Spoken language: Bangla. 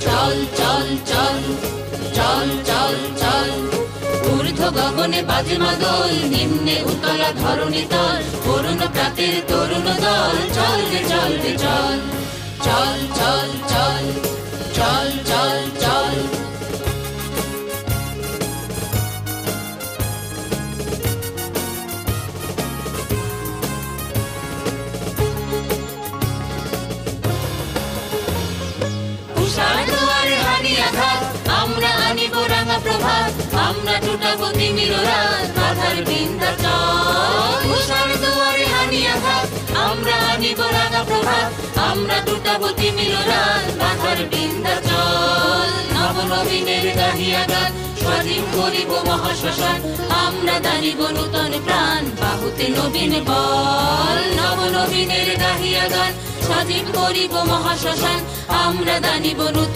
চল চল চল চল চল চল ঊর্ধ্ব গগনে বাজে মাদল, নিম্নে উতলা ধরণী তল, করুণ প্রাতের তরুণ দল, চল রে চল রে চল চল চল চল চল চল চল। উষার দুয়ারে হানি আঘাত, আমরা আনিব রাঙা প্রভাত, আমরা টুটাবো তিমির রাত, বাধার বিন্ধ্যাচল। উষার দুয়ারে হানি আঘাত, আমরা আনিব রাঙা প্রভাত, আমরা টুটাবো তিমির রাত, বাধার বিন্ধ্যাচল। নবনবীনের গাহিয়া গান, স্বাধীন করিব মহাশ্মশান, আমরা দানিব নূতন প্রাণ, বাহুতে নবীন বল। নবনবীনের গাহিয়া গান, স্বাধীন করিব মহাশ্মশান, আমরা দানিব নূতন